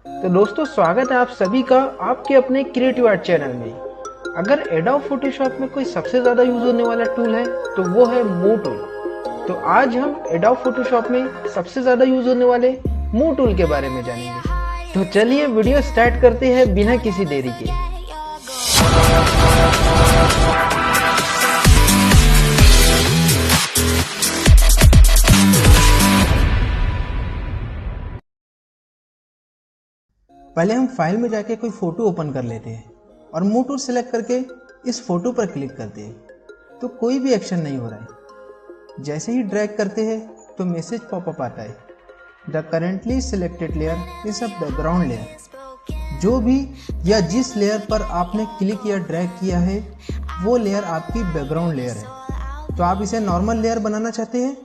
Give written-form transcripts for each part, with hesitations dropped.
तो दोस्तों स्वागत है आप सभी का आपके अपने क्रिएटिव आर्ट चैनल में। अगर एडोब फोटोशॉप में कोई सबसे ज़्यादा यूज होने वाला टूल है तो वो है मूव टूल। तो आज हम एडोब फोटोशॉप में सबसे ज़्यादा यूज होने वाले मूव टूल के बारे में जानेंगे। तो चलिए वीडियो स्टार्ट करते हैं बिना किसी देरी के। पहले हम फाइल में जाके कोई फोटो ओपन कर लेते हैं और मूव टूल सेलेक्ट करके इस फोटो पर क्लिक करते हैं तो कोई भी एक्शन नहीं हो रहा है। जैसे ही ड्रैग करते हैं तो मैसेज पॉपअप आता है, the currently selected layer is a background layer. जो भी या जिस लेयर पर आपने क्लिक या ड्रैग किया है वो लेयर आपकी बैकग्राउंड लेयर है। तो आप इसे नॉर्मल लेयर बनाना चाहते हैं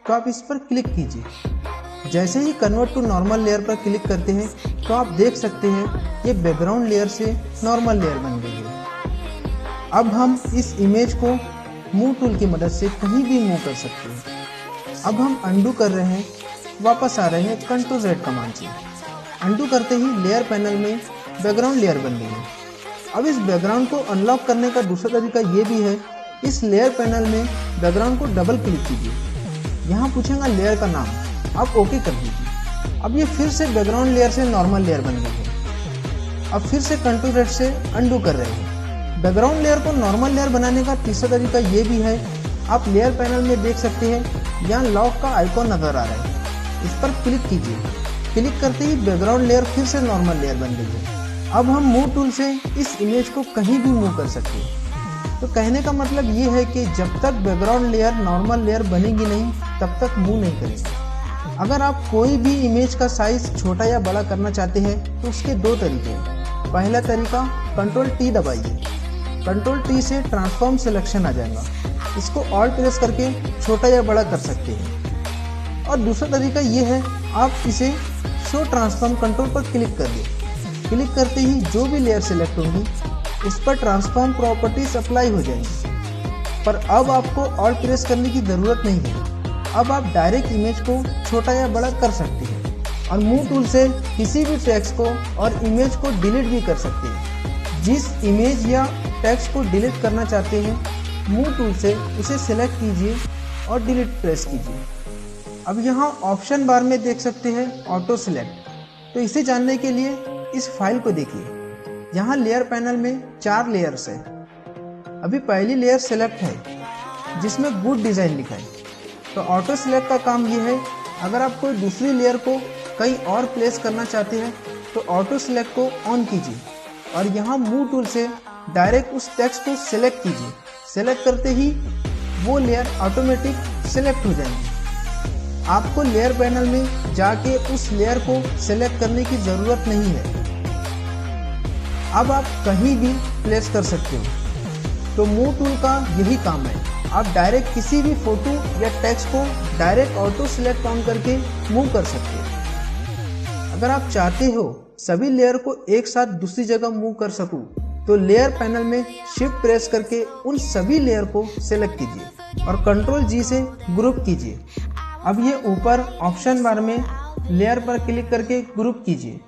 तो आप इस पर क्लिक कीजिए। जैसे ही कन्वर्ट टू नॉर्मल लेयर पर क्लिक करते हैं तो आप देख सकते हैं ये बैकग्राउंड लेयर से नॉर्मल लेयर बन गई है। अब हम इस इमेज को मूव टूल की मदद से कहीं भी मूव कर सकते हैं। अब हम अंडू कर रहे हैं, वापस आ रहे हैं Ctrl+Z कमांड से। अंडू करते ही लेयर पैनल में बैकग्राउंड लेयर बन गई है। अब इस बैकग्राउंड को अनलॉक करने का दूसरा तरीका ये भी है, इस लेयर पैनल में बैकग्राउंड को डबल क्लिक कीजिए। यहाँ पूछेगा लेयर का नाम, आप ओके कर दीजिए। अब ये फिर से बैकग्राउंड लेयर से नॉर्मल लेयर बन गई है। अब फिर से Ctrl+Z से अंडू कर रहे हैं। बैकग्राउंड लेयर को नॉर्मल लेयर बनाने का तीसरा तरीका ये भी है, आप लेयर पैनल में देख सकते हैं यहाँ लॉक का आइकॉन नजर आ रहा है, इस पर क्लिक कीजिए। क्लिक करते ही बैकग्राउंड लेयर फिर से नॉर्मल लेयर बन गई है। अब हम मूव टूल से इस इमेज को कहीं भी मूव कर सकते हैं। तो कहने का मतलब ये है कि जब तक बैकग्राउंड लेयर नॉर्मल लेयर बनेगी नहीं तब तक मूव नहीं करेगी। अगर आप कोई भी इमेज का साइज छोटा या बड़ा करना चाहते हैं तो उसके दो तरीके हैं। पहला तरीका Ctrl+T दबाइए, Ctrl+T से ट्रांसफॉर्म सिलेक्शन आ जाएगा। इसको ऑल्ट प्रेस करके छोटा या बड़ा कर सकते हैं। और दूसरा तरीका ये है, आप इसे शो ट्रांसफॉर्म कंट्रोल पर क्लिक कर दें। क्लिक करते ही जो भी लेयर सेलेक्ट होंगी उस पर ट्रांसफॉर्म प्रॉपर्टीज अप्लाई हो जाएंगी। पर अब आपको ऑल्ट प्रेस करने की ज़रूरत नहीं है। अब आप डायरेक्ट इमेज को छोटा या बड़ा कर सकते हैं और मूव टूल से किसी भी टेक्स्ट को और इमेज को डिलीट भी कर सकते हैं। जिस इमेज या टेक्स्ट को डिलीट करना चाहते हैं मूव टूल से उसे सिलेक्ट कीजिए और डिलीट प्रेस कीजिए। अब यहाँ ऑप्शन बार में देख सकते हैं ऑटो सिलेक्ट। तो इसे जानने के लिए इस फाइल को देखिए। यहाँ लेयर पैनल में 4 लेयर्स है। अभी पहली लेयर सेलेक्ट है जिसमें गुड डिज़ाइन लिखा है। तो ऑटो सिलेक्ट का काम ये है, अगर आप कोई दूसरी लेयर को कहीं और प्लेस करना चाहते हैं तो ऑटो सिलेक्ट को ऑन कीजिए और यहाँ मूव टूल से डायरेक्ट उस टेक्स्ट को सिलेक्ट कीजिए। सेलेक्ट करते ही वो लेयर ऑटोमेटिक सिलेक्ट हो जाएंगी। आपको लेयर पैनल में जाके उस लेयर को सिलेक्ट करने की ज़रूरत नहीं है। अब आप कहीं भी प्लेस कर सकते हो। तो मूव टूल का यही काम है, आप डायरेक्ट किसी भी फोटो या टेक्स्ट को डायरेक्ट ऑटो सिलेक्ट ऑन करके मूव कर सकते हैं। अगर आप चाहते हो सभी लेयर को एक साथ दूसरी जगह मूव कर सकूं तो लेयर पैनल में शिफ्ट प्रेस करके उन सभी लेयर को सिलेक्ट कीजिए और Ctrl+G से ग्रुप कीजिए। अब ये ऊपर ऑप्शन बार में लेयर पर क्लिक करके ग्रुप कीजिए।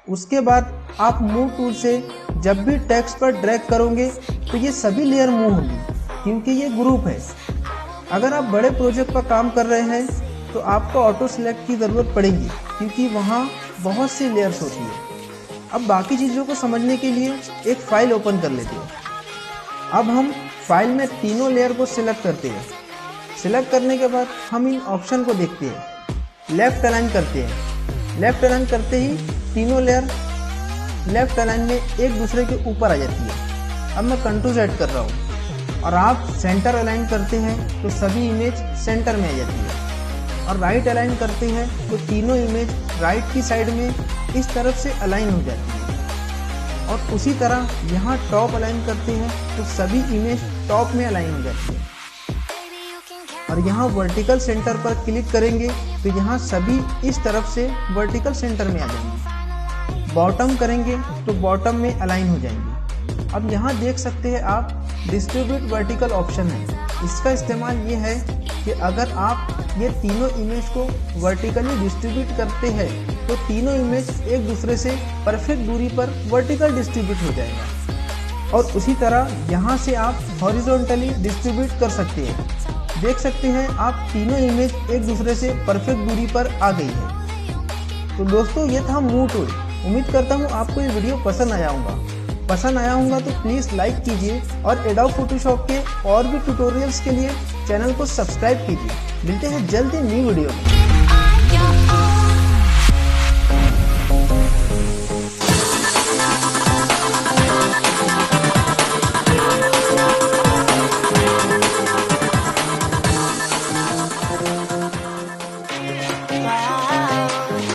उसके बाद आप मूव टूल से जब भी टेक्स्ट पर ड्रैग करोगे तो ये सभी लेयर मूव होंगी क्योंकि ये ग्रुप है। अगर आप बड़े प्रोजेक्ट पर काम कर रहे हैं तो आपको ऑटो सिलेक्ट की ज़रूरत पड़ेगी क्योंकि वहाँ बहुत सी लेयर्स होती है। अब बाकी चीज़ों को समझने के लिए एक फ़ाइल ओपन कर लेते हैं। अब हम फाइल में तीनों लेयर को सिलेक्ट करते हैं। सिलेक्ट करने के बाद हम इन ऑप्शन को देखते हैं, लेफ़्ट अलाइन करते हैं। लेफ़्ट अलाइन करते ही तीनों लेयर लेफ़्ट अलाइन में एक दूसरे के ऊपर आ जाती है। अब मैं Ctrl+Z कर रहा हूँ और आप सेंटर अलाइन करते हैं तो सभी इमेज सेंटर में आ जाती है और राइट अलाइन करते हैं तो तीनों इमेज राइट की साइड में इस तरफ से अलाइन हो जाती है। और उसी तरह यहाँ टॉप अलाइन करते हैं तो सभी इमेज टॉप में अलाइन हो जाती है। और यहाँ वर्टिकल सेंटर पर क्लिक करेंगे तो यहाँ सभी इस तरफ से वर्टिकल सेंटर में आ जाएंगे। बॉटम करेंगे तो बॉटम में अलाइन हो जाएंगे। अब यहाँ देख सकते हैं आप डिस्ट्रीब्यूट वर्टिकल ऑप्शन है। इसका इस्तेमाल ये है कि अगर आप ये तीनों इमेज को वर्टिकली डिस्ट्रीब्यूट करते हैं तो तीनों इमेज एक दूसरे से परफेक्ट दूरी पर वर्टिकल डिस्ट्रीब्यूट हो जाएगा। और उसी तरह यहाँ से आप हॉरिजॉन्टली डिस्ट्रीब्यूट कर सकते हैं। देख सकते हैं आप तीनों इमेज एक दूसरे से परफेक्ट दूरी पर आ गई है। तो दोस्तों ये था मूव टूल। उम्मीद करता हूँ आपको ये वीडियो पसंद आया होगा तो प्लीज़ लाइक कीजिए और एडोब फोटोशॉप के और भी ट्यूटोरियल्स के लिए चैनल को सब्सक्राइब कीजिए। मिलते हैं जल्द ही न्यू वीडियो में।